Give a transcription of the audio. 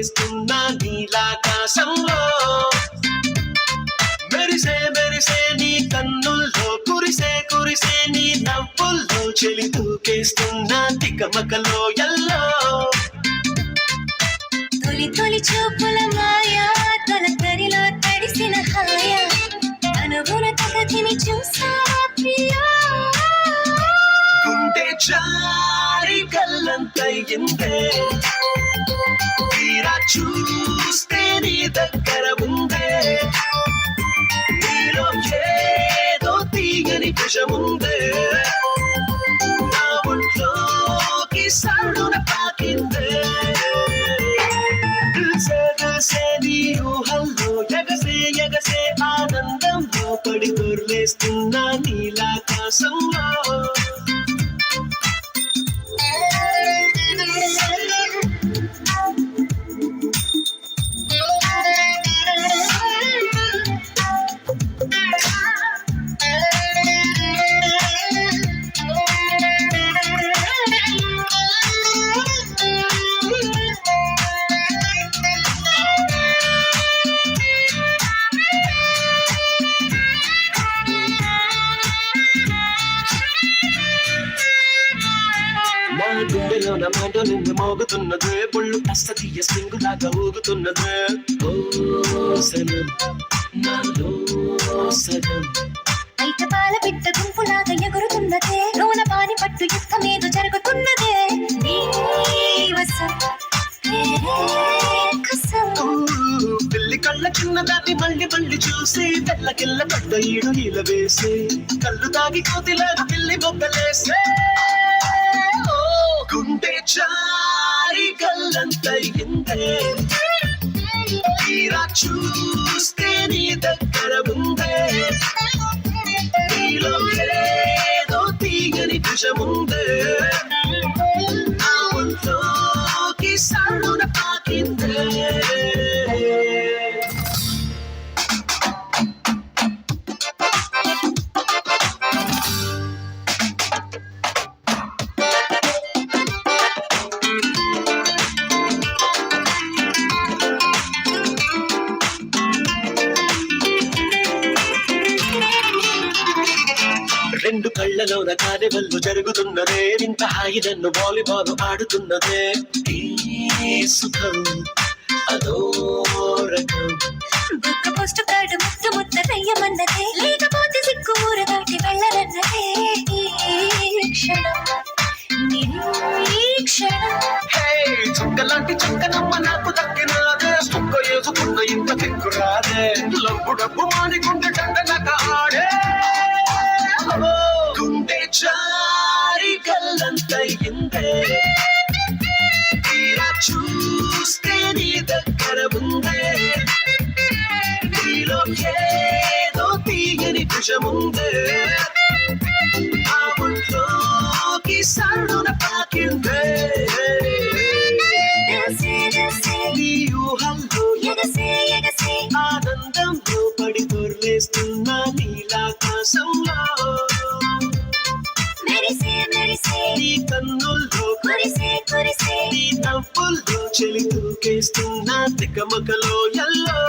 దొర్లేస్తున్నా నీలాకాశంలో మెరిసే మెరిసే నీ కన్నుల్లో కురిసే నీ నవ్వుల్లో చెలి దూకేస్తున్నా తికమకలో ఎల్లో తొలి తొలి చూపుల మాయా తొలకరిలో తడిసిన హాయ అనుగుణ తగతిని చూసావా ప్రియా గుండె జారి కల్లంతయిందే తీరా చూస్తే నీ దగ్గర ఉందే నీలో ఏదో తీయని విషముందే నా ఒంట్లోకి సరుడున తాకిందే దిల్సే నీ ఊహల్లో ఎగసే ఆనందంలో పడి దొర్లేస్తున్నా నీలాకాశంలో గుండెలో నా మాట నిన్ను మోగుతున్నదే పొళ్ళు కష్ట తీయ సింగులాగా ఊగుతున్నదే ఓ సనం నాలో సగం బయట పాల బిడ్డ గుంపులాగా ఎగురుతున్నదే లోన పాని పట్టు యుద్ధమేదో జరుగుతున్నదే నీ వసం పిల్లి కళ్ళ చిన్నదాన్ని మళ్ళీ చూసి తెల్లకిల్ల పడ్డ ఈడు ఈల వేసి కళ్ళు తాగి కోతిలాగా పిల్లి బొగ్గలేసే గుండె జారి కల్లంతయిందే తీరా చూస్తే నీ దగ్గర ఉందే నీలో ఏదో తీయని విషముందే నా ఒంట్లోకి సరుడున తాకిందే రెండు కళ్ళలోన కార్యవల్లు జరుగుతున్నదే ఇంత హాయి నన్ను వాలీబాల్ ఆడుతున్నదే ఈ సుఖం అదో రకం బుక్క పోస్ట్ కార్డు ముద్ద రయ్యమన్నదే లేకపోతే సిక్కు ఊర దాటి వెళ్ళరన్నదే ఈ క్షణం నిరీక్షణం చుక్కలాంటి చుక్కనమ్మ నాకు దక్కినాదే సుక్క వేసుకున్న ఇంత దిక్కురాదే లబ్బు డబ్బు మానికుంటే దండనక ఆడే గుండె జారి కల్లంతయిందే తీరా చూస్తే నీ దగ్గర ఉందే నీలో ఏదో తీయని విషముందే ఆ ఒంట్లోకి సరుడున తాకిందే నీ ఊహల్లో ఎగసే ఆనందంలో పడి దొర్లేస్తున్నా నీలాకాశంలో నీ కన్నుల్లో నీ నవ్వుల్లో చెలి దూకేస్తున్నా తికమకలో ఎల్లో